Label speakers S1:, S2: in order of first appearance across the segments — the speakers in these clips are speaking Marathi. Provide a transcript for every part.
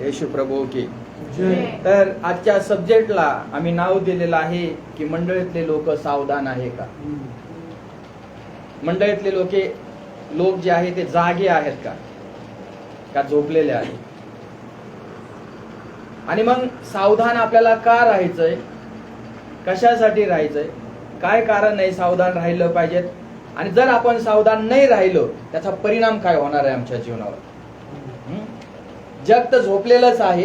S1: येशू प्रभू की तर आजच्या सब्जेक्टला आम्ही नाव दिलेलं आहे की मंडळीतले लोक सावधान आहे का. मंडळीतले लोक जे आहे ते जागे आहेत का झोपलेले आहेत. आणि मग सावधान आपल्याला का राहायचंय, कशासाठी राहायचंय, काय कारण आहे सावधान राहिलं पाहिजेत, आणि जर आपण सावधान नाही राहिलो त्याचा परिणाम काय होणार आहे आमच्या जीवनावर. जग तर झोपलेलंच आहे,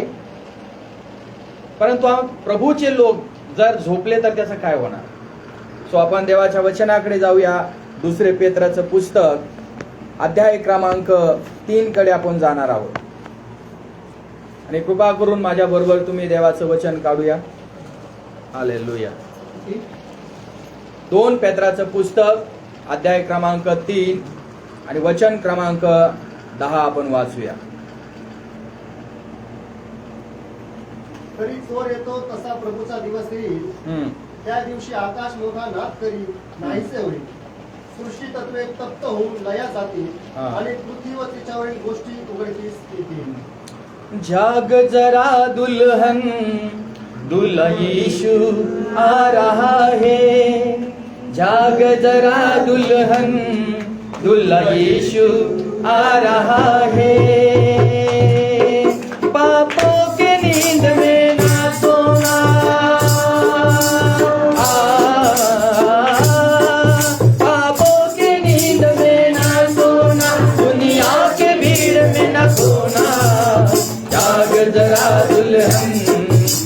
S1: परंतु प्रभूचे लोक जर झोपले तर त्याचं काय होणार. सो आपण देवाच्या वचनाकडे जाऊया. दुसरे पेत्राचं पुस्तक अध्याय क्रमांक 3 कडे आपण जाणार आहोत. आणि कृपा करून माझ्या बरोबर तुम्ही देवाचं वचन काढूया. हालेलुया. 2 पेत्राचं पुस्तक अध्याय क्रमांक 3 आणि वचन क्रमांक 10 आपण वाचूया.
S2: तरी चोर येतो तसा प्रभूचा दिवस येईल, त्या दिवशी आकाश मोठा नाद करी नाहीसे होईल, सृष्टी तत्वे तप्त होऊन लया जातील आणि पृथ्वी व तिच्यावरील गोष्टी उघडकीस येतील.
S1: जाग जरा दुल्हन दूल्हा यीशु आ रहा है. जाग जरा दुल्हन दूल्हा यीशु आ रहा है. पापों के नींद में ना सोना, पापों के नींद में ना सोना, दुनिया के भीड़ में ना खोना. जाग जरा दुल्हन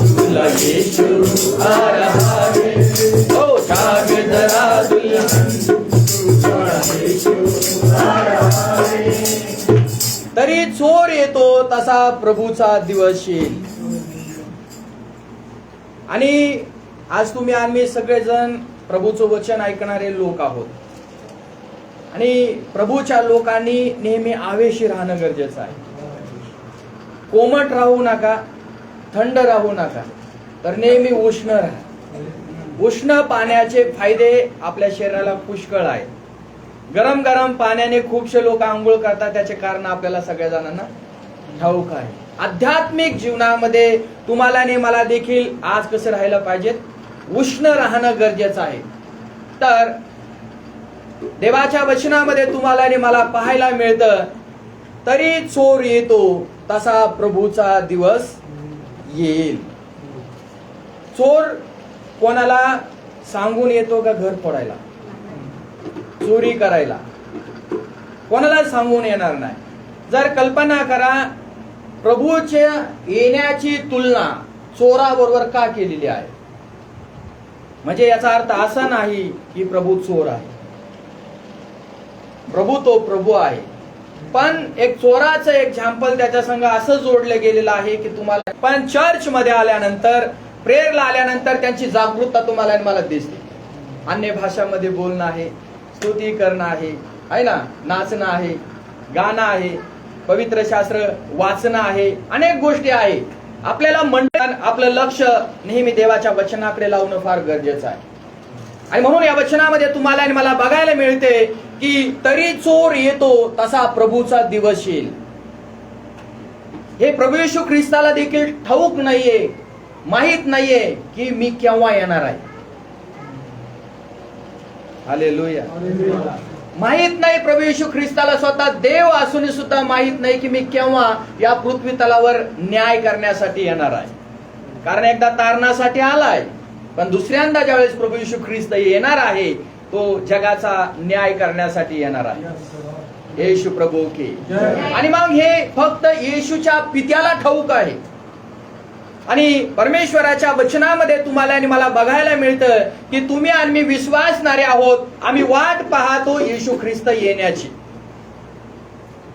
S1: दूल्हा यीशु आ रहा है. ओ जाग जरा दुल्हन दूल्हा यीशु आ रहा है. तरी चोर येतो तसा प्रभूचा दिवस येईल. आणि आज तुम्ही आम्ही सगळेजण प्रभूचं वचन ऐकणारे लोक आहोत. आणि प्रभूच्या लोकांनी नेहमी आवेशी राहणं गरजेचं आहे. कोमट राहू नका, थंड राहू नका, तर नेहमी उष्ण राहा. उष्ण पाण्याचे फायदे आपल्या शरीराला पुष्कळ आहेत. गरम गरम पाण्याने खूपशे लोक आंघोळ करतात, त्याचे कारण आपल्याला सगळ्या जणांना ठाऊक आहे. आध्यात्मिक जीवनामध्ये तुम्हाला आणि मला देखील आज कसं राहायला पाहिजे, उष्ण राहणं गरजेचं आहे. तर देवाच्या वचनामध्ये तुम्हाला आणि मला पाहायला मिळतं, तरी चोर येतो तसा प्रभूचा दिवस येईल. चोर कोणाला सांगून येतो का घर फोडायला, चोरी करायला? कोणाला सांगून येणार नाही. जर कल्पना करा, प्रभूच्या येण्याची तुलना चोराबरोबर का केलेली आहे. म्हणजे याचा अर्थ असा नाही की प्रभू चोर आहे. प्रभू तो प्रभू आहे, पण एक चोराचं एक्झाम्पल त्याच्या संग असं जोडलं गेलेलं आहे की तुम्हाला पण चर्च मध्ये आल्यानंतर, प्रेयरला आल्यानंतर त्यांची जागरूकता तुम्हाला आणि मला दिसते. अन्य भाषामध्ये बोलणं आहे, स्तुती करणं आहे ना, नाचणं आहे, गाणं आहे, पवित्र शास्त्र वाचणं आहे, अनेक गोष्टी आहे. आपल्याला आपलं लक्ष नेहमी देवाच्या वचनाकडे लावणं फार गरजेचं आहे. आणि म्हणून या वचनामध्ये तुम्हाला आणि मला बघायला मिळते की तरी चोर येतो तसा प्रभूचा दिवस येईल. हे प्रभू येशू ख्रिस्ताला देखील ठाऊक नाहीये, माहित नाहीये की मी केव्हा येणार आहे. हालेलुया. माहित नाही प्रभू येशू ख्रिस्ताला, स्वतः देव असून सुद्धा माहित नाही की मी केव्हा या पृथ्वी तलावर न्याय करण्यासाठी येणार आहे. कारण एकदा तारणासाठी आलाय, पण दुसऱ्यांदा ज्यावेळेस प्रभू येशू ख्रिस्त येणार आहे, तो जगाचा न्याय करण्यासाठी येणार आहे. येशू प्रभू की. आणि मग हे फक्त येशूच्या पित्याला ठाऊक आहे. आणि परमेश्वराच्या वचनामध्ये तुम्हाला आणि मला बघायला मिळतं की तुम्ही आणि मी विश्वासणारे आहोत. आम्ही वाट पाहतो येशू ख्रिस्त येण्याची.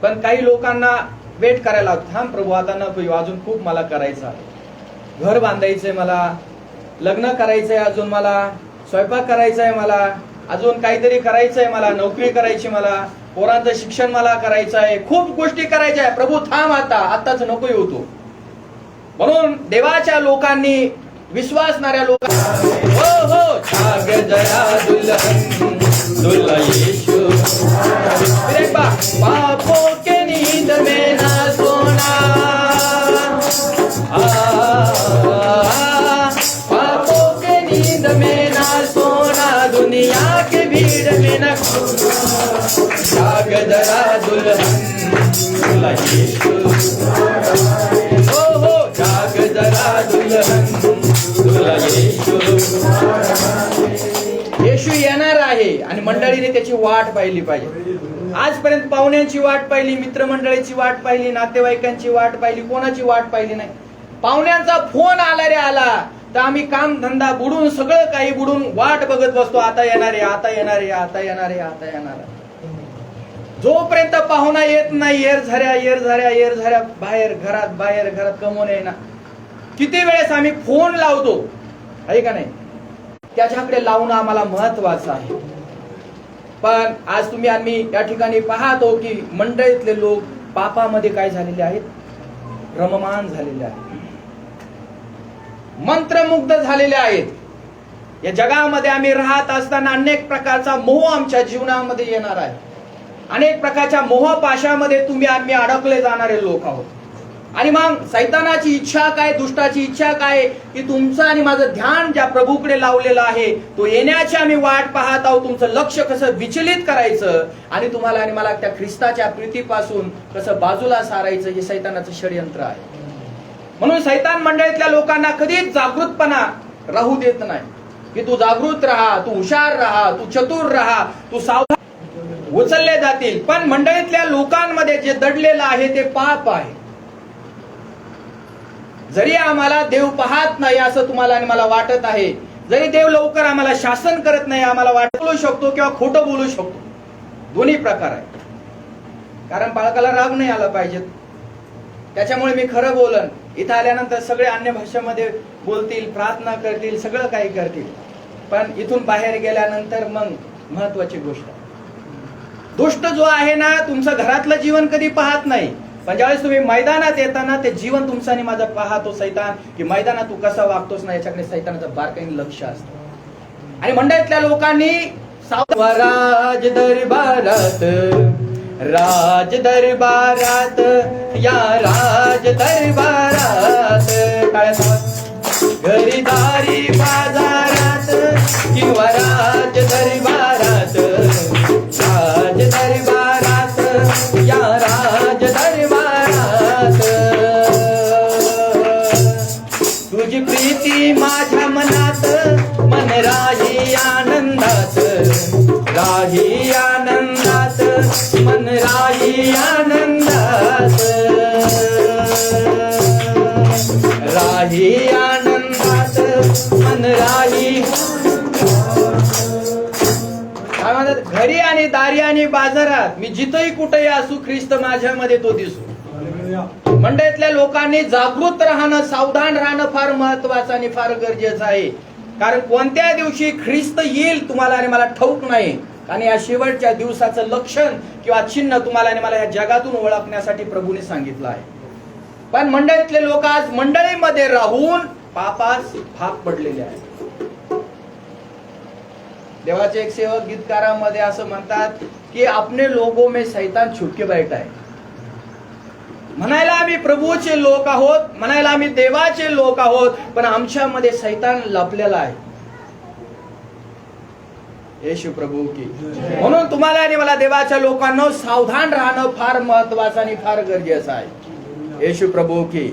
S1: पण काही लोकांना वेट करायला, थांब प्रभू आता नको, अजून खूप मला करायचं आहे. घर बांधायचंय मला, लग्न करायचंय अजून मला, स्वयंपाक करायचंय मला, अजून काहीतरी करायचंय मला, नोकरी करायची मला, पोरांचं शिक्षण मला करायचं आहे, खूप गोष्टी करायच्या आहे. प्रभू थांब आता, आताच नको येऊ तू. म्हणून देवाच्या लोकांनी, विश्वासणाऱ्या लोकांनी, हो हो जाग जरा दुल्हन दूल्हा यीशु, पापों के नींद में ना सोना, येशू हो हो जाग जरा दुल्हन तुला येशू येशू येणार आहे आणि मंडळीने त्याची वाट पाहिली पाहिजे. आजपर्यंत पाहुण्यांची वाट पाहिली, मित्रमंडळीची वाट पाहिली, नातेवाईकांची वाट पाहिली, कोणाची वाट पाहिली नाही. पाहुण्यांचा फोन आला रे आला तर आम्ही काम धंदा बुडून सगळं काही बुडून वाट बघत बसतो. आता येणार आहे, आता येणार आहे, आता येणार आहे, आता येणार आहे. जोपर्यंत पाहुणा येत नाही येर झऱ्या बाहेर घरात कमवून येणार. किती वेळेस आम्ही फोन लावतो आहे का नाही, त्याच्याकडे लावणं आम्हाला महत्वाचं आहे. पण आज तुम्ही आम्ही या ठिकाणी पाहतो की मंडळीतले लोक पापामध्ये काय झालेले आहेत, रममान झालेले आहेत, मंत्रमुग्ध झालेले आहेत. या जगामध्ये आम्ही राहत असताना अनेक प्रकारचा मोह आमच्या जीवनामध्ये येणार आहे. अनेक प्रकारच्या मोहपाशामध्ये तुम्ही आम्ही अडकले जाणारे लोक आहोत. आणि मग सैतानाची इच्छा काय, दुष्टाची इच्छा काय की तुमचं आणि माझं ध्यान ज्या प्रभूकडे लावलेलं आहे तो येण्याची आम्ही वाट पाहत आहोत. तुमचं लक्ष कसं विचलित करायचं आणि तुम्हाला आणि मला त्या ख्रिस्ताच्या प्रीतीपासून कसं बाजूला सारायचं हे सैतानाचं षडयंत्र आहे. म्हणून सैतान मंडळीतल्या लोकांना कधीच जागृतपणा राहू देत नाही की तू जागृत राहा, तू हुशार राहा, तू चतुर राहा, तू सावधान. उचलले जातील. पण मंडळीतल्या लोकांमध्ये जे दडलेलं आहे ते पाप आहे. जरी आम्हाला देव पाहत नाही असं तुम्हाला आणि मला वाटत आहे, जरी देव लवकर आम्हाला शासन करत नाही आम्हाला बोलू शकतो किंवा खोटं बोलू शकतो, दोन्ही प्रकार आहे. कारण बाळकाला राग नाही आला पाहिजे, त्याच्यामुळे मी खरं बोलन. इथं आल्यानंतर सगळे अन्य भाषेमध्ये बोलतील, प्रार्थना करतील, सगळं काही करतील. पण इथून बाहेर गेल्यानंतर मग महत्वाची गोष्ट, दुष्ट जो आहे ना तुमचं घरातलं जीवन कधी पाहत नाही, पण ज्यावेळेस तुम्ही मैदानात येताना ते जीवन तुमचं आणि माझं पाहतो सैतान की मैदानात तू कसा वागतोस ना याच्याकडे सैतानाचं बारकाईने लक्ष असतं. आणि मंडळीतल्या लोकांनी राज दरबारात राज दरबारात या राज दरबारात घरी दारी बाजारात किंवा राज दरबारात राज दरबारात या राज दरबारात तुझी प्रीती माझ्या मनात मन राही आनंदात राही आनंदात मन राही आनंदात राही आनंदात मन राही. घरी आणि दारी आणि बाजारात मी जिथंही कुठेही असू ख्रिस्त माझ्यामध्ये तो दिसू. मंडळीतल्या लोकांनी जागृत राहणं, सावधान राहणं फार महत्वाचं आणि फार गरजेचं आहे. कारण कोणत्या दिवशी ख्रिस्त येईल तुम्हाला आणि मला ठाऊक नाही. आणि या शेवटच्या दिवसाचं लक्षण किंवा चिन्ह तुम्हाला आणि मला या जगातून ओळखण्यासाठी प्रभूने सांगितलं आहे. पण मंडळीतले लोक आज मंडळीमध्ये राहून पापास भाग पडलेले आहेत. देवाचे एक सेवक गीतकारामध्ये असं म्हणतात की अपने लोगों में सैतान छुपके बैठा है. म्हणायला आम्ही प्रभूचे लोक आहोत, म्हणायला आम्ही देवाचे लोक आहोत, पण आमच्यामध्ये सैतान लपलेला आहे. येशू प्रभू की. म्हणून तुम्हाला आणि मला देवाच्या लोकांना सावधान राहणं फार महत्वाचं आणि फार गरजेचं आहे. येशू प्रभू की.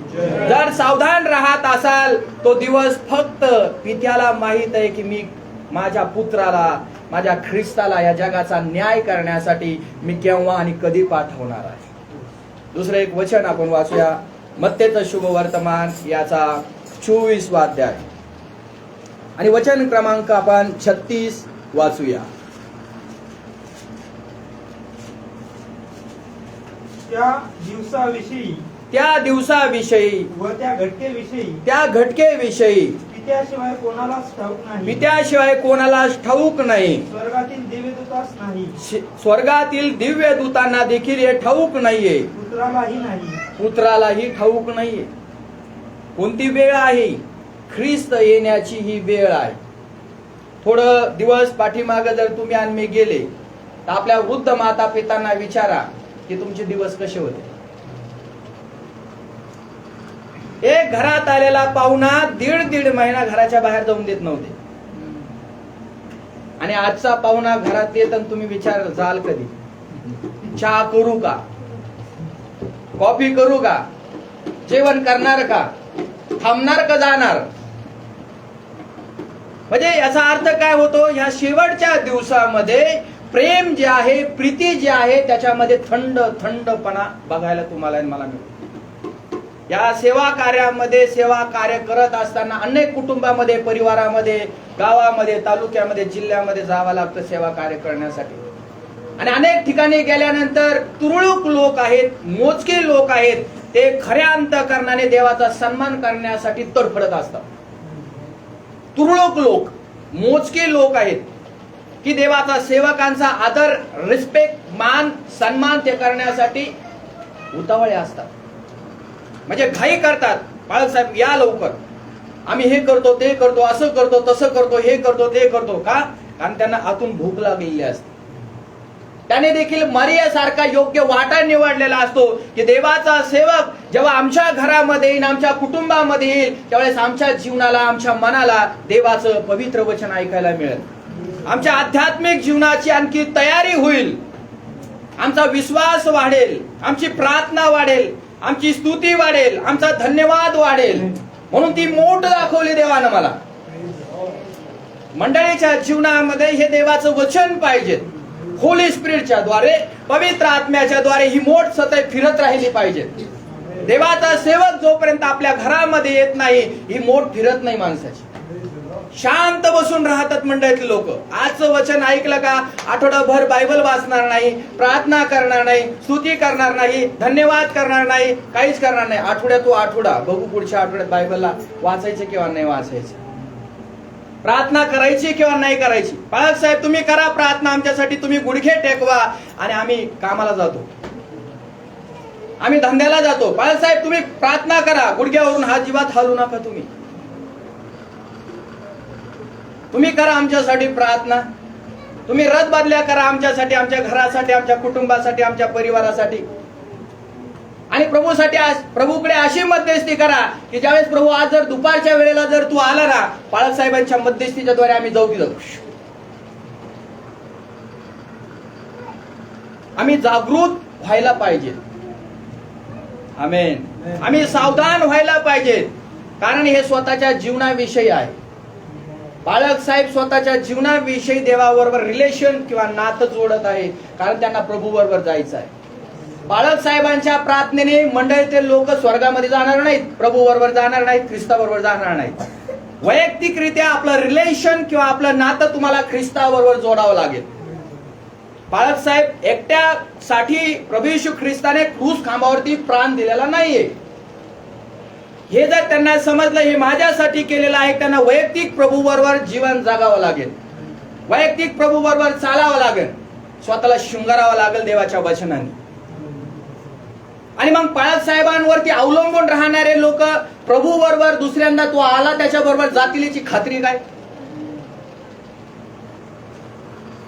S1: जर सावधान राहत असाल तो दिवस फक्त पित्याला माहित आहे की मी माझ्या पुत्राला, माझ्या ख्रिस्ताला या जगाचा न्याय करण्यासाठी मी केव्हा आणि कधी पाठवणार आहे. दुसरं एक वचन आपण वाचूया, मत्तेचं शुभ वर्तमान याचा 24वा अध्याय आणि वचन क्रमांक आपण 36 वाचूया. त्या दिवसाविषयी
S3: व त्या
S1: घटकेविषयी
S3: पित्याशिवाय कोणालाच ठाऊक नाही.
S1: पित्याशिवाय कोणालाच ठाऊक नाही.
S3: स्वर्गातील दिव्यदूतास नाही.
S1: स्वर्गातील दिव्य दूतांना देखील हे ठाऊक नाहीये. पुत्रालाही ठाऊक नाहीये. कोणती वेळ आहे? ख्रिस्त येण्याची ही वेळ आहे. थोडं दिवस पाठीमागे जर तुम्ही आणि मी गेले तर आपल्या वृद्ध माता पितांना विचारा की तुमचे दिवस कसे होते. एक घरात आलेला पाहुणा दीड महिना घराच्या बाहेर जाऊन देत नव्हते. आणि आजचा पाहुणा घरात येत आणि तुम्ही विचार जाल कधी, चहा करू का, कॉफी करू का, जेवण करणार का, थांबणार का जाणार? म्हणजे याचा अर्थ काय होतो, ह्या शेवटच्या दिवसामध्ये प्रेम जे आहे, प्रीती जी आहे, त्याच्यामध्ये थंडपणा बघायला तुम्हाला आणि मला मिळतो. या सेवा कार्यामध्ये सेवा कार्य करत असताना अनेक कुटुंबामध्ये, परिवारामध्ये, गावामध्ये, तालुक्यामध्ये, जिल्ह्यामध्ये जावं लागतं सेवा कार्य करण्यासाठी. आणि अनेक ठिकाणी गेल्यानंतर तुरळक लोक आहेत, मोजके लोक आहेत, ते खऱ्या अंतःकरणाने देवाचा सन्मान करण्यासाठी तडफडत असतात. तुरळक लोक, मोजके लोक आहेत की देवाचा, सेवकांचा आदर, रिस्पेक्ट, मान, सन्मान ते करण्यासाठी उतावळे असतात. म्हणजे घाई करतात, बाळासाहेब या लवकर, आम्ही हे करतो, ते करतो, असं करतो, तसं करतो, हे करतो, ते करतो. का? कारण त्यांना आतून भूक लागलेली असते. त्याने देखील मरियासारखा योग्य वाटा निवडलेला असतो की देवाचा सेवक जेव्हा आमच्या घरामध्ये येईल, आमच्या कुटुंबामध्ये येईल, त्यावेळेस आमच्या जीवनाला, आमच्या मनाला देवाचं पवित्र वचन ऐकायला मिळेल. आमच्या आध्यात्मिक जीवनाची आणखी तयारी होईल, आमचा विश्वास वाढेल, आमची प्रार्थना वाढेल, आमची स्तुती वाढेल, आमचा धन्यवाद वाढेल. म्हणून ती मोठ दाखवली देवानं मला. मंडळीच्या जीवनामध्ये हे देवाचं वचन पाहिजे. होली स्पिरिटच्या द्वारे, पवित्र आत्म्याच्या द्वारे ही मोठ सतत फिरत राहिली पाहिजे. देवाचा सेवक जोपर्यंत आपल्या घरामध्ये येत नाही, ही मोठ फिरत नाही माणसाची. शांत बसून राहतात मंडळीतले लोक. आजचं वचन ऐकलं का आठवडाभर बायबल वाचणार नाही, प्रार्थना करणार नाही, स्तुती करणार नाही, धन्यवाद करणार नाही, काहीच करणार नाही. आठवड्यात तो आठवडा बघू, पुढच्या आठवड्यात बायबलला वाचायचं किंवा नाही वाचायचं, प्रार्थना करायची किंवा नाही करायची. बाळक साहेब तुम्ही करा प्रार्थना आमच्यासाठी, तुम्ही गुडघे टेकवा आणि आम्ही कामाला जातो, आम्ही धंद्याला जातो. बाळक साहेब तुम्ही प्रार्थना करा, गुडघ्यावरून हात जीवात हलू नका. तुम्ही करा आमच्यासाठी प्रार्थना, तुम्ही रथ बदल्या करा आमच्यासाठी, आमच्या घरासाठी, आमच्या कुटुंबासाठी, आमच्या परिवारासाठी. आणि प्रभूकडे अशी मध्यस्थी करा की ज्यावेळेस प्रभू आज जर दुपारच्या वेळेला जर तू आला ना, बाळक साहेबांच्या मध्यस्थीच्या द्वारे आम्ही जाऊ. आम्ही जागृत व्हायला पाहिजे. आमेन. आम्ही सावधान व्हायला पाहिजे, कारण हे स्वतःच्या जीवनाविषयी आहे. बाळक साहेब स्वतःच्या जीवनाविषयी देवाबरोबर रिलेशन किंवा नातं जोडत आहे, कारण त्यांना प्रभू बरोबर जायचं आहे. बाळक साहेबांच्या प्रार्थनेने मंडळीतील लोक स्वर्गामध्ये जाणार नाहीत, प्रभू बरोबर जाणार नाहीत, ख्रिस्ताबरोबर जाणार नाहीत. वैयक्तिकरित्या आपलं रिलेशन किंवा आपलं नातं तुम्हाला ख्रिस्ताबरोबर जोडावं लागेल. बाळक साहेब एकट्यासाठी प्रभू येशू ख्रिस्ताने क्रूस खांबावरती प्राण दिलेला नाहीये. हे जर त्यांना समजलं हे माझ्यासाठी केलेलं आहे, त्यांना वैयक्तिक प्रभू बरोबर जीवन जगावं लागेल, वैयक्तिक प्रभू बरोबर चालावं लागेल, स्वतःला शृंगारावं लागेल देवाच्या वचनाने. आणि मग बाळक साहेबांवरती अवलंबून राहणारे लोक प्रभू बरोबर दुसऱ्यांदा तो आला त्याच्या बरोबर जातील याची खात्री काय?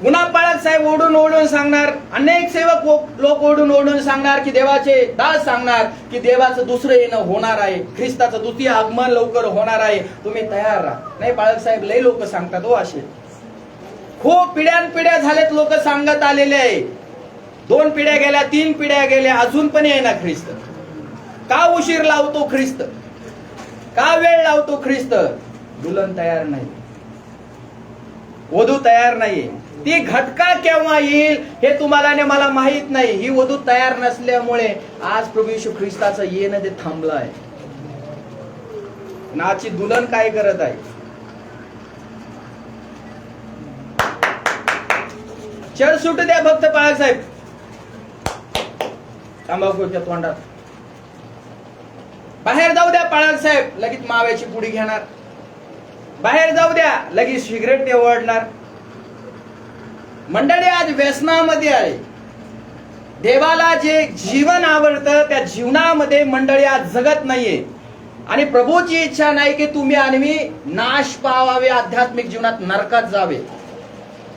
S1: पुन्हा बाळक साहेब ओढून ओढून सांगणार, अनेक सेवक लोक ओढून ओढून सांगणार की देवाचे दास सांगणार की देवाचं दुसरं येणं होणार आहे, ख्रिस्ताचं द्वितीय आगमन लवकर होणार आहे, तुम्ही तयार राहा. नाही बाळक साहेब लय लोक सांगतात हो असे. खूप पिढ्यानपिढ्या झालेत लोक सांगत आलेले आहे. 2 पिढ्या गेल्या, 3 पिढ्या गेल्या, अजून पण येईना ख्रिस्त. का उशीर लावतो ख्रिस्त? का वेळ लावतो ख्रिस्त? दुल्हन तयार नाही, वधू तयार नाहीये. ती घटका केव्हा येईल हे तुम्हाला आणि मला माहित नाही. ही वधू तयार नसल्यामुळे आज प्रभू येशू ख्रिस्ताचं येणं ते थांबलं आहे. नाची दुल्हन काय करत आहे? चल सुट द्या फक्त बाळक साहेब, तंबाखूच्या तोंडात. बाहेर जाऊ द्या बाळक साहेब, लगेच माव्याची पुडी घेणार. बाहेर जाऊ द्या, लगेच सिगरेट ते ओढणार. मंडळी आज व्यसनामध्ये आहे. देवाला जे जीवन आवडतं त्या जीवनामध्ये मंडळी आज जगत नाहीये. आणि प्रभूची इच्छा नाही की तुम्ही आणि मी नाश पावावे, आध्यात्मिक जीवनात नरकात जावे.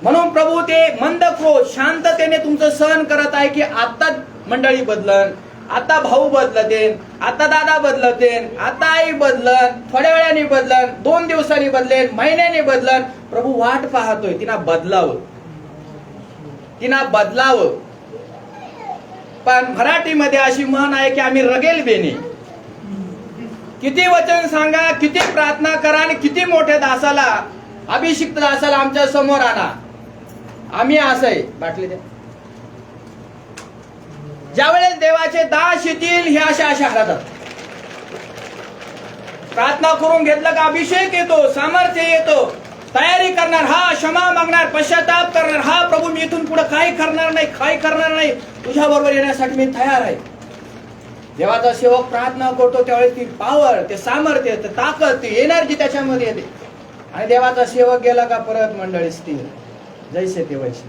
S1: म्हणून प्रभू ते मंद क्रोध शांततेने तुमचं सहन करत आहे की आता मंडळी बदलन, आता भाऊ बदलतेन, आता दादा बदलतेन, आता आई बदलन, थोड्या वेळाने बदलन, 2 दिवसांनी बदलेन, महिन्याने बदलन. प्रभू वाट पाहतोय तिना बदलावं, तिना बदलावं. पण मराठीमध्ये अशी म्हण आहे की आम्ही रगेल बेने. किती वचन सांगा, किती प्रार्थना करा आणि किती मोठ्या दासाला, अभिषिक्त दासाला आमच्या समोर आणा, आम्ही असं आहे. बाटली द्या. ज्यावेळेस देवाचे दास येतील हे अशा हातात प्रार्थना करून घेतलं का अभिषेक येतो, सामर्थ्य येतो, तयारी करणार, हा क्षमा मागणार, पश्चाताप करणार, हा प्रभू मी इथून पुढे काही करणार नाही, तुझ्या बरोबर येण्यासाठी मी तयार आहे. देवाचा सेवक प्रार्थना करतो त्यावेळेस ती पॉवर, ते सामर्थ्य, ते ताकद, ती एनर्जी त्याच्यामध्ये येते. आणि देवाचा सेवक गेला का परत मंडळी स्थिर, जैसे ते वैसे,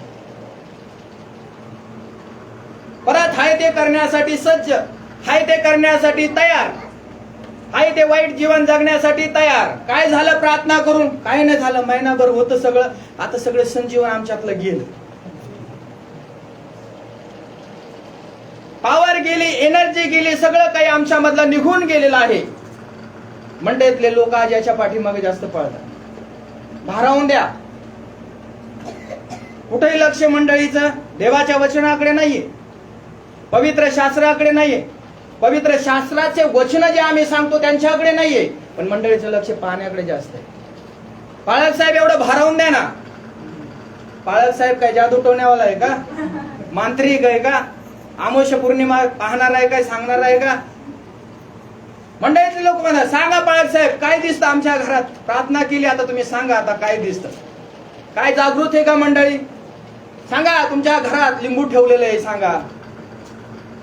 S1: परत हाय ते करण्यासाठी सज्ज, हाय ते करण्यासाठी तयार, हाय ते वाईट जीवन जगण्यासाठी तयार. काय झालं प्रार्थना करून? काय नाही झालं, महिनाभर होतं सगळं, आता सगळं संजीवन आमच्यातलं गेलं, पॉवर गेली, एनर्जी गेली, सगळं काही आमच्या मधलं निघून गेलेलं आहे. मंडळीतले लोक आज याच्या पाठीमागे जास्त पळतात. भारावून द्या. कुठेही लक्ष मंडळीचं देवाच्या वचनाकडे नाहीये, पवित्र शास्त्राकडे नाहीये. पवित्र शास्त्राचे वचन जे आम्ही सांगतो त्यांच्याकडे नाहीये, पण मंडळीचं लक्ष पाहण्याकडे जास्त आहे. पाळक साहेब एवढं भारावून द्या ना. पाळक साहेब काय जादू टोण्यावाला आहे का? मांत्रिक आहे का? आमोश पौर्णिमा पाहणार आहे काय, सांगणार आहे का? मंडळीतले लोक म्हणा, सांगा पाळक साहेब काय दिसतं आमच्या घरात? प्रार्थना केली, आता तुम्ही सांगा आता काय दिसतं, काय जागृत आहे का मंडळी? सांगा. तुमच्या घरात लिंबू ठेवलेलं आहे सांगा,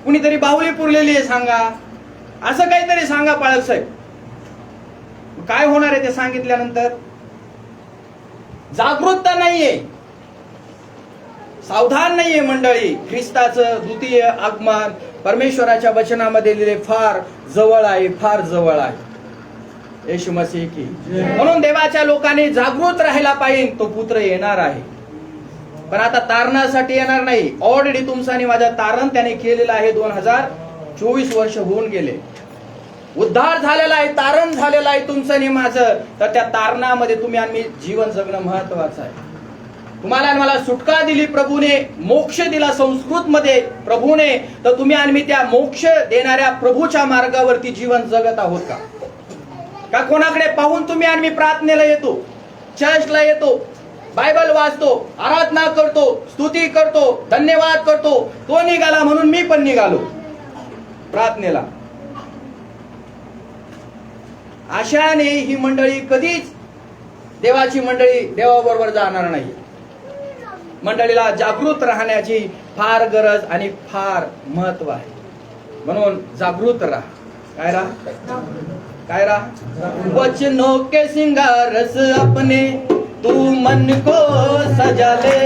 S1: कुणीतरी बाहुली पुरलेली आहे सांगा, असं काहीतरी सांगा पाळक साहेब. काय होणार आहे ते सांगितल्यानंतर? जागृतता नाहीये, सावधान नाहीये मंडळी. ख्रिस्ताचं द्वितीय आगमन परमेश्वराच्या वचनामध्ये लिहिले फार जवळ आहे, फार जवळ आहे. येशू मसीह की. म्हणून देवाच्या लोकांनी जागृत राहायला पाहिजे. तो पुत्र येणार आहे, पण आता तारणासाठी येणार नाही. ऑलरेडी तुमचं आणि माझं तारण त्याने केलेलं आहे. 2024 वर्ष होऊन गेले, उद्धार झालेला आहे, तारण झालेलं आहे तुमचं आणि माझं. तर त्या तारणामध्ये तुम्ही आणि जीवन जगणं महत्वाचं आहे. तुम्हाला आणि मला सुटका दिली प्रभूने, मोक्ष दिला संस्कृत मध्ये प्रभूने, तर तुम्ही आणि मी त्या मोक्ष देणाऱ्या प्रभूच्या मार्गावरती जीवन जगत आहोत का? का कोणाकडे पाहून तुम्ही आणि मी प्रार्थनेला येतो, चर्चला येतो, बायबल वाचतो, आराधना करतो, स्तुती करतो, धन्यवाद करतो, तो निघाला म्हणून मी पण निघालो प्रार्थनेला. अशाने ही मंडळी कधीच देवाची मंडळी देवाबरोबर जाणार नाही. मंडळीला जागृत राहण्याची फार गरज आणि फार महत्व आहे. म्हणून जागृत राहा. काय राहा? काय राहा? वचनों के सिंगारस अपने तू मन को सजा ले,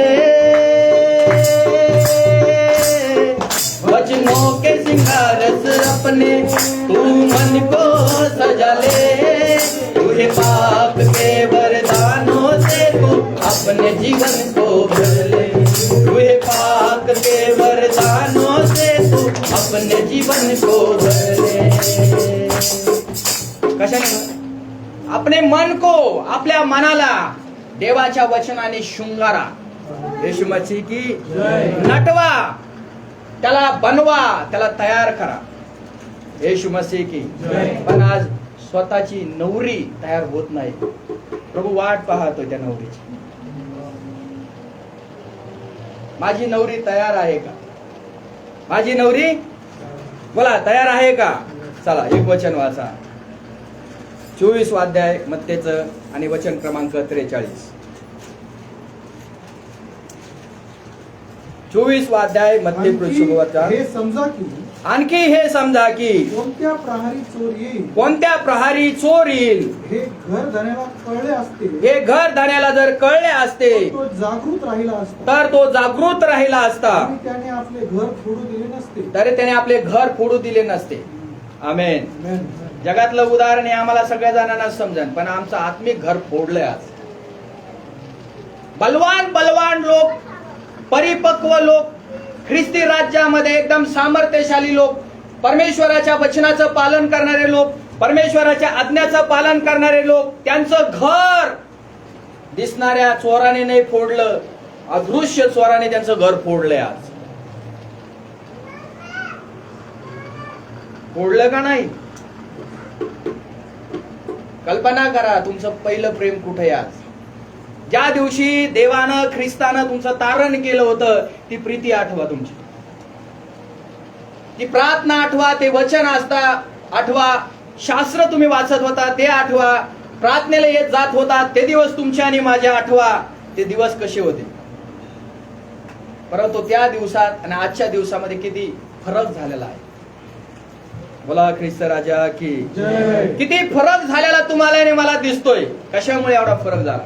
S1: वचनों के सिंगारस अपने तू मन को सजा ले, तुझे पाप के वरदानों से तू अपने जीवन को भर ले, तुझे पाप के वरदानों से तू अपने जीवन को भर ले. कशाने? अपने मन को, आपल्या मनाला देवाच्या वचनाने शृंगारा. येशू मसीह की. नटवा, त्याला बनवा, त्याला तयार करा. येशू मसीह की. पण आज स्वतःची नवरी तयार होत नाही. प्रभू वाट पाहतो त्या नवरीची. माझी नवरी तयार आहे का? माझी नवरी बोला तयार आहे का? चला एक वचन वाचा. 24 अध्याय मत्तेचं आणि वचन क्रमांक 43. 24 अध्याय मत्ते शुभवार्ता.
S4: हे समजा की,
S1: आणखी हे समजा की
S4: कोणत्या प्रहारी चोर येईल,
S1: कोणत्या प्रहारी चोर येईल,
S4: हे घर धन्याला कळले असते,
S1: हे घर धन्याला जर कळले असते
S4: तो जागृत राहिला असता,
S1: तर तो जागृत राहिला असता,
S4: आणि त्याने आपले घर फोडू दिले नसते.
S1: तरी त्याने आपले घर फोडू दिले नसते. आमेन.
S4: आमेन.
S1: जगातलं उदाहरण हे आम्हाला सगळ्या जणांना समजेल, पण आमचं आत्मिक घर फोडलंय आज. बलवान लोक, परिपक्व लोक, ख्रिस्ती राज्यामध्ये एकदम सामर्थ्यशाली लोक, परमेश्वराच्या वचनाचं पालन करणारे लोक, परमेश्वराच्या आज्ञाचं पालन करणारे लोक, त्यांचं घर दिसणाऱ्या चोराने नाही फोडलं, अदृश्य चोराने त्यांचं घर फोडलंय आज. फोडलं का नाही? कल्पना करा तुमचं पहिलं प्रेम कुठे आज. ज्या दिवशी देवानं ख्रिस्तानं तुमचं तारण केलं होतं ती प्रीती आठवा, तुमची ती प्रार्थना आठवा, ते वचन आठवा, शास्त्र तुम्ही वाचत होता ते आठवा, प्रार्थनेला येत जात होता ते दिवस तुमचे आणि माझे आठवा. ते दिवस कसे होते. परंतु त्या दिवसात आणि आजच्या दिवसामध्ये किती फरक झालेला आहे. बोला ख्रिस्त राजा की
S4: जय.
S1: किती फरक झालेला तुम्हाला आणि मला दिसतोय. कशामुळे एवढा फरक झाला.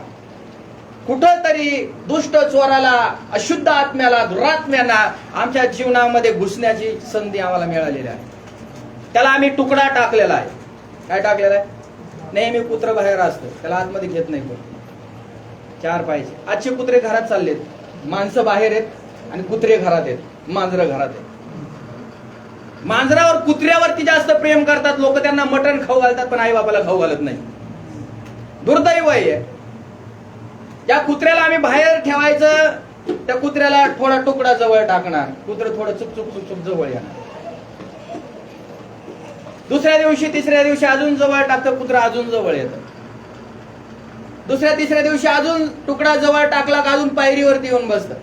S1: कुठंतरी दुष्ट चोराला, अशुद्ध आत्म्याला, दुरात्म्यांना आमच्या जीवनामध्ये घुसण्याची संधी आम्हाला मिळालेली आहे. त्याला आम्ही तुकडा टाकलेला आहे. काय टाकलेला आहे? नेहमी कुत्र बाहेर असतं, त्याला आतमध्ये घेत नाही कोण. चार पाहिजे. आजचे कुत्रे घरात चाललेत, माणसं बाहेर आहेत आणि कुत्रे घरात आहेत, मांजरं घरात आहेत. मांजरावर कुत्र्यावरती जास्त प्रेम करतात लोक. त्यांना मटण खाऊ घालतात पण आई बापाला खाऊ घालत नाही. दुर्दैव आहे. त्या कुत्र्याला आम्ही बाहेर ठेवायचं, त्या कुत्र्याला थोडा तुकडा जवळ टाकणार, कुत्र थोडं चुक जवळ येणार. दुसऱ्या दिवशी तिसऱ्या दिवशी अजून जवळ टाकतं, कुत्र अजून जवळ येतं. दुसऱ्या तिसऱ्या दिवशी अजून तुकडा जवळ टाकला का अजून पायरीवरती येऊन बसतं.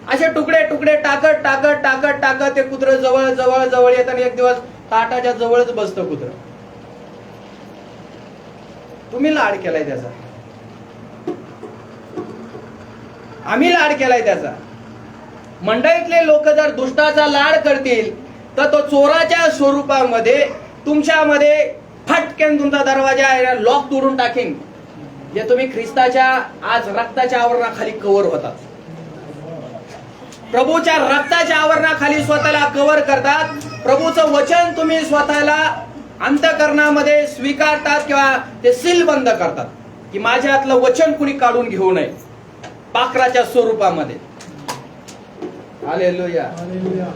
S1: असे तुकडे तुकडे टाकत टाकत टाकत टाकत ते कुत्र जवळ जवळ जवळ येतं आणि एक दिवस ताटाच्या जवळच बसतं कुत्र. तुम्ही लाड केलाय त्याचा, आम्ही लाड केलाय त्याचा. मंडळीतले लोक जर दुष्टाचा लाड करतील तर तो चोराच्या स्वरूपामध्ये तुमच्यामध्ये फटकन तुमचा दरवाजा लॉक तोडून टाकेन. जे तुम्ही ख्रिस्ताच्या आज रक्ताच्या आवरणाखाली कव्हर होतात, प्रभूच्या रक्ताच्या आवरणाखाली स्वतःला कव्हर करतात. प्रभूचं वचन तुम्ही स्वतःला अंतःकरणामध्ये स्वीकारतात किंवा ते सील बंद करतात की माझ्यातलं वचन कुणी काढून घेऊ नये. पाखराच्या स्वरूपामध्ये, हालेलुया,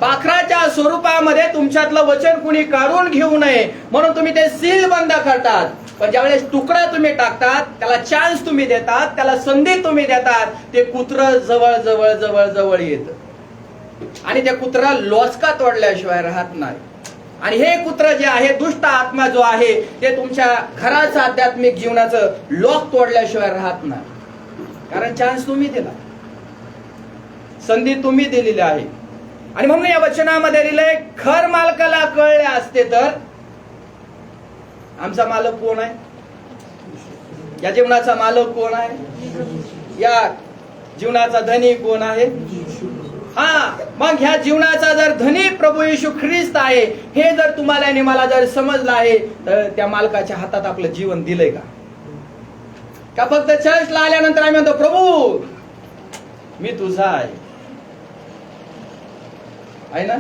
S1: पाखराच्या स्वरूपामध्ये तुमच्यातलं वचन कुणी काढून घेऊ नये म्हणून तुम्ही ते सील बंद करतात. पण ज्यावेळेस तुकडा तुम्ही टाकतात, त्याला चान्स तुम्ही देतात, त्याला संधी तुम्ही देतात, ते कुत्र जवळ जवळ जवळ जवळ येत आणि त्या कुत्रा लोचका तोडल्याशिवाय राहत नाही. आणि हे कुत्र जे आहे, दुष्ट आत्मा जो आहे, ते तुमच्या घराचं आध्यात्मिक जीवनाचं लॉक तोडल्याशिवाय राहत नाही. कारण चान्स तुम्ही दिला, संधी तुम्ही दिलेली आहे. आणि म्हणून या वचनामध्ये लिहिलंय, घर मालकाला कळले असते तर. आमचा मालक कोण आहे? या जीवनाचा मालक कोण आहे? या जीवनाचा धनी कोण आहे? हा, मग ह्या जीवनाचा जर धनी प्रभू येशू ख्रिस्त आहे, हे जर तुम्हाला आणि मला जर समजलं आहे, तर त्या मालकाच्या हातात आपलं जीवन दिलंय का? का फक्त चर्चला आल्यानंतर आम्ही म्हणतो प्रभू मी तुझा आहे ना,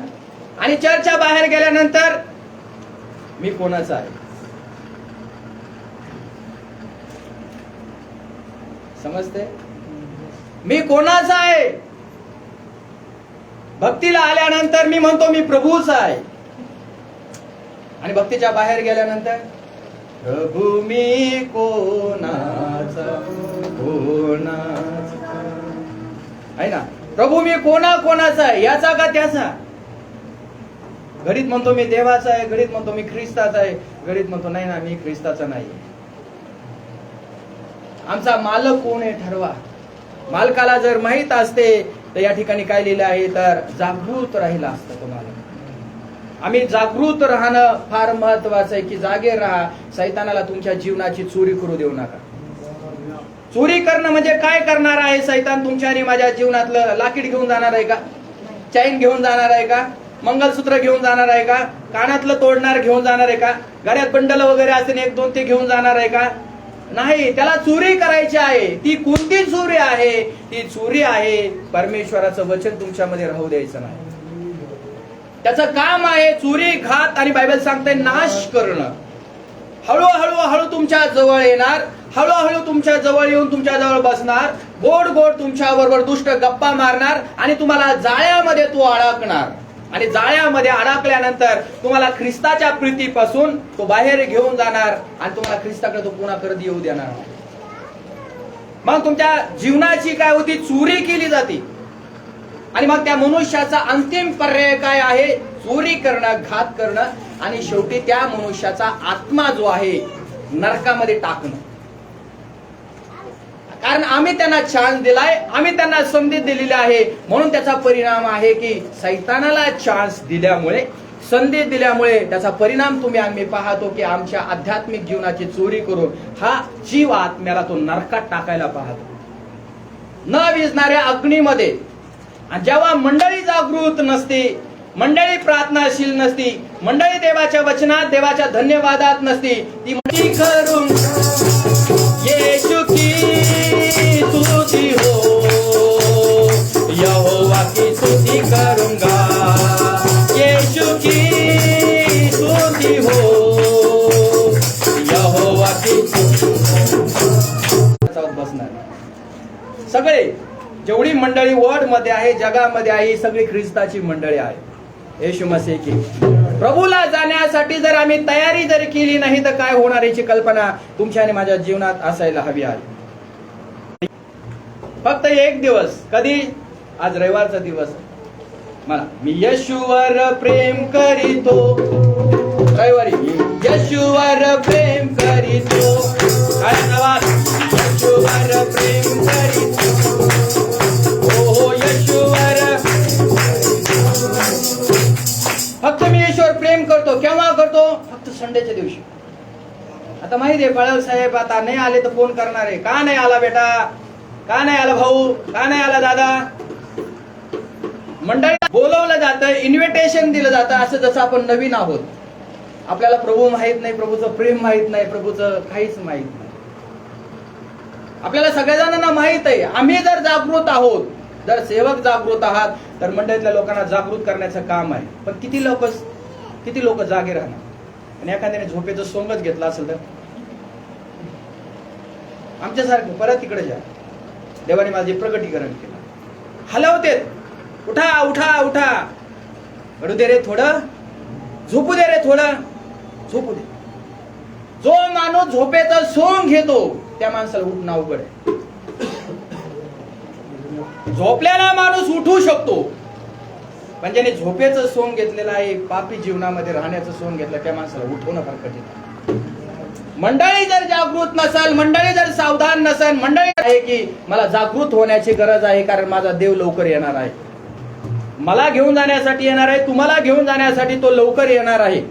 S1: आणि चर्चच्या बाहेर गेल्यानंतर मी कोणाचा आहे? समजते? मी कोणाचा आहे? भक्तीला आल्यानंतर मी म्हणतो मी प्रभूचा आहे, आणि भक्तीच्या बाहेर गेल्यानंतर प्रभू मी कोणाचा आहे ना. प्रभू मी कोणाचा आहे, याचा का त्याचा? घडीत म्हणतो मी देवाचा आहे, घडीत म्हणतो मी ख्रिस्ताचा आहे, घडीत म्हणतो नाही ना मी ख्रिस्ताचा नाही. आमचा मालक कोण आहे ठरवा. मालकाला जर माहित असते तर या ठिकाणी काय लिहिलं आहे, तर जागृत राहिला असतं तुम्हाला. आम्ही जागृत राहणं फार महत्वाचं आहे की जागे राहा. सैतानाला तुमच्या जीवनाची चोरी करू देऊ नका. चोरी करणं म्हणजे काय करणार आहे सैतान? तुमच्या आणि माझ्या जीवनातलं लाकीड घेऊन जाणार आहे का? चैन घेऊन जाणार आहे का? मंगलसूत्र घेऊन जाणार आहे का? कानातलं तोडणार घेऊन जाणार आहे का? गळ्यात बंडल वगैरे असते एक दोन ते घेऊन जाणार आहे का? नाही. त्याला चोरी करायची आहे. ती कोणती चोरी आहे? ती चोरी आहे परमेश्वराचं वचन तुमच्यामध्ये राहू द्यायचं नाही. त्याचं काम आहे चोरी, घात, आणि बायबल सांगते नाश करणं. हळूहळू हळू तुमच्या जवळ येणार, हळूहळू तुमच्या जवळ येऊन तुमच्या जवळ बसणार, गोड गोड तुमच्या बरोबर दुष्ट गप्पा मारणार आणि तुम्हाला जाळ्यामध्ये तो अडकणार. आणि जाळ्यामध्ये अडकल्यानंतर तुम्हाला ख्रिस्ताच्या प्रीतीपासून तो बाहेर घेऊन जाणार आणि तुम्हाला ख्रिस्ताकडे तो पुन्हा करत येऊ देणार. मग तुमच्या जीवनाची काय होती? चोरी केली जाते. आणि मग त्या मनुष्याचा अंतिम पर्याय काय आहे? चोरी करणं, घात करणं. आणि शेवटी त्या मनुष्याचा आत्मा जो आहे नरकामध्ये टाकणं. कारण आम्ही त्यांना चान्स दिलाय, आम्ही त्यांना संधी दिलेली आहे, म्हणून त्याचा परिणाम आहे की सैतानाला चान्स दिल्यामुळे, संधी दिल्यामुळे त्याचा परिणाम तुम्ही आम्ही पाहतो की आमच्या आध्यात्मिक जीवनाची चोरी करून हा जीव आत्म्याला तो नरकात टाकायला पाहतो, न विझणाऱ्या अग्नीमध्ये. आणि जेव्हा मंडळी जागृत नसते, मंडळी प्रार्थनाशील नसती, मंडळी देवाच्या वचनात देवाच्या धन्यवादात नसती, ती मंडळी करून येशू की स्तुती हो, यहोवा की स्तुती करूंगा, येशू की स्तुती हो, यहोवा की बसणार. सगळे जेवढी मंडळी वर्ल्ड मध्ये आहे, जगामध्ये आहे, ही सगळी ख्रिस्ताची मंडळी आहे. येशू मसीह की प्रभूला जाण्यासाठी जर आम्ही तयारी जर केली नाही तर काय होणार याची कल्पना तुमच्या आणि माझ्या जीवनात असायला हवी आहे. फक्त एक दिवस, कधी? आज रविवारचा दिवस. मला मी येशूवर प्रेम करीतो, रविवारी येशूवर प्रेम करीतो, येशूवर प्रेम करीतो, हो येशूवर. फक्त मी येशूवर प्रेम करतो. केव्हा करतो? फक्त संडेच्या दिवशी. आता माहिती आहे पळव साहेब आता नाही आले तर फोन करणार आहे, का नाही आला बेटा, का नाही आला भाऊ, का नाही आला दादा. मंडळी बोलवलं जातं, इन्व्हिटेशन दिलं जातं, असं जसं आपण नवीन आहोत, आपल्याला प्रभू माहित नाही, प्रभूचं प्रेम माहित नाही, प्रभूचं काहीच माहित नाही. आपल्याला सगळ्या माहित आहे. आम्ही जर जागृत आहोत, जर सेवक जागृत आहात, तर मंडळीतल्या लोकांना जागृत करण्याचं काम आहे. पण किती लोक जागे राहणार. आणि एखाद्याने झोपेचं सोंगच घेतलं असेल तर आमच्यासारखं परत तिकडे जा. देवाने माझे प्रगटीकरण केलं, हलवते, उठा उठा उठा, पडू दे रे थोडं, झोपू दे रे थोडं, झोपू दे. जो माणूस झोपेचं सोंग घेतो त्या माणसाला उठणं अवघड आहे. झोपलेला माणूस उठू शकतो, पण ज्याने झोपेचं सोंग घेतलेलं आहे, पापी जीवनामध्ये राहण्याचं सोंग घेतलं, त्या माणसाला उठवणं फार कठीण आहे. मंडळी जर जागृत नसेल, मंडळी जर सावधान नसेल, मंडळी आहे की मला जागृत होण्याची गरज आहे, कारण माझा देव लवकर येणार आहे, मला घेऊन जाण्यासाठी येणार आहे, तुम्हाला घेऊन जाण्यासाठी तो लवकर येणार आहे.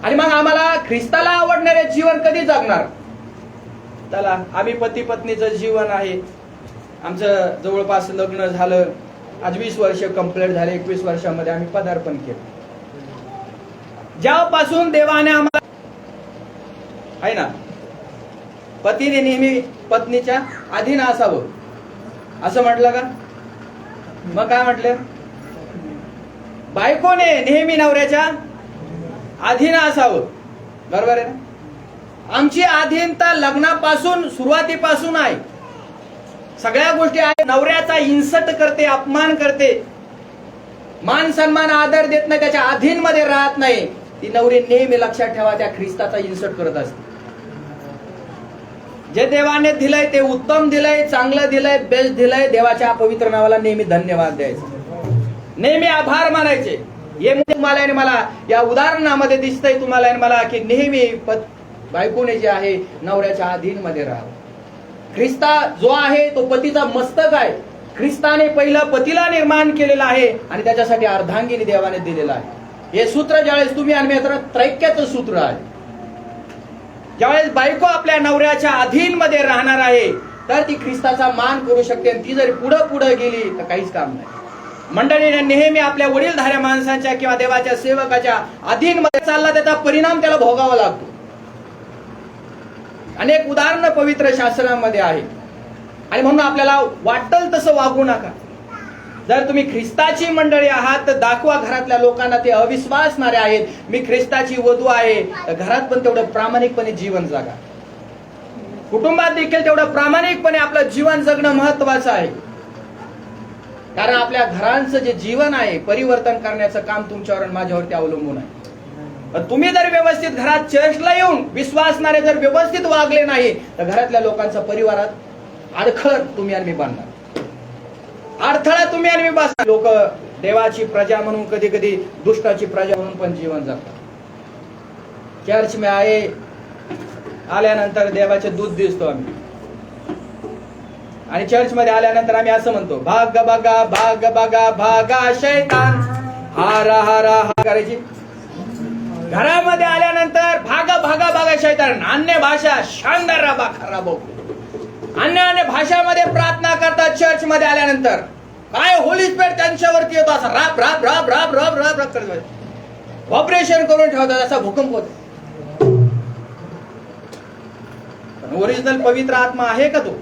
S1: आणि मग आम्हाला ख्रिस्ताला आवडणारे जीवन कधी जगणार? चला, आम्ही पती पत्नीचं जीवन आहे, आमचं जवळपास लग्न झालं, आज 20 वर्ष कंप्लीट झाले, 21 वर्षामध्ये आम्ही पदार्पण केलं. जेव्हापासून देवाने आम्हाला आहे ना, पतीने नेहमी पत्नीच्या अधीन असावं असं म्हटलं का? मग काय म्हटलं? बायकोने नेहमी नवऱ्याच्या अधीन असावं, बरोबर आहे ना? आमची अधीनता लग्नापासून, सुरुवातीपासून आहे. सगळ्या गोष्टी आहे. नवऱ्याचा इन्सल्ट करते, अपमान करते, मान सन्मान आदर देत नाही, त्याच्या अधीन मध्ये राहत नाही, ती नवरी नेहमी लक्षात ठेवा त्या ख्रिस्ताचा इन्सल्ट करत असते. जे देवाने दिलंय ते उत्तम दिलंय, चांगलं दिलंय, बेस्ट दिलंय, देवाच्या पवित्र नावाला नेहमी धन्यवाद द्यायचे, नेहमी आभार मानायचे. हे तुम्हाला आणि मला या उदाहरणामध्ये दिसतंय, तुम्हाला आणि मला, की नेहमी बायकोने जे आहे नवऱ्याच्या अधीन मध्ये राहावं. ख्रिस्ता जो आहे तो पतीचा मस्तक आहे. ख्रिस्ताने पहिलं पतीला निर्माण केलेलं आहे आणि त्याच्यासाठी अर्धांगिनी देवाने दिलेला आहे. हे सूत्र ज्यावेळेस तुम्ही आणि त्रैक्याचं सूत्र आहे. ज्यावेळेस बायको आपल्या नवऱ्याच्या अधीन मध्ये राहणार आहे तर ती ख्रिस्ताचा मान करू शकते. आणि ती जरी पुढे गेली तर काहीच काम नाही. मंडळीने नेहमी आपल्या वडीलधाऱ्या माणसांच्या किंवा देवाच्या सेवकाच्या अधीन मध्ये चालला, त्याचा परिणाम त्याला भोगावा लागतो. अनेक उदाहरणं पवित्र शास्त्रामध्ये आहे. आणि म्हणून आपल्याला वाटेल तसं वागू नका. जर तुम्ही ख्रिस्ताची मंडळी आहात तर दाखवा घरातल्या लोकांना, ते अविश्वासणारे आहेत, मी ख्रिस्ताची वधू आहे, तर घरात पण तेवढं प्रामाणिकपणे जीवन जगा. कुटुंबात देखील तेवढं प्रामाणिकपणे आपलं जीवन जगणं महत्वाचं आहे. कारण आपल्या घरांचं जे जीवन आहे परिवर्तन करण्याचं काम तुमच्यावर आणि माझ्यावरती अवलंबून आहे. तुम्ही जर व्यवस्थित घरात चर्चला येऊन विश्वासणारे जर व्यवस्थित वागले नाही तर घरातल्या लोकांचा परिवारात अडखळ तुम्ही आणि मी बांधणार, अडथळा तुम्ही आणि मी बसणार. लोक देवाची प्रजा म्हणून कधी कधी दुष्टाची प्रजा म्हणून पण जीवन जगतात. चर्च में आए, आल्यानंतर देवाचे दूध दिसतो आम्ही, आणि चर्च मध्ये आल्यानंतर आम्ही असं म्हणतो, भाग बघा भाग बघा भागा शैतान, हारा हारा हा करायची. घरामध्ये आल्यानंतर भागा भागा भागा शैतान, अन्य भाषा शानदार राबा खराबो, अन्य भाषामध्ये प्रार्थना करतात. चर्च मध्ये आल्यानंतर काय होली स्पिरिट त्यांच्यावरती येतो, असा राप राप राप राप राप राप राप करत, ऑपरेशन करून ठेवतात, असा भूकंप होतो. ओरिजिनल पवित्र आत्मा आहे का तो?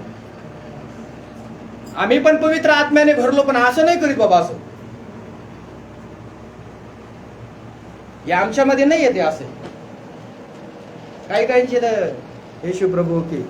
S1: आम्ही पण पवित्र आत्म्याने भरलो, पण असं नाही करीत बाबा. असं या आमच्यामध्ये नाही येते. असे काही काहींचे तर येशू प्रभू की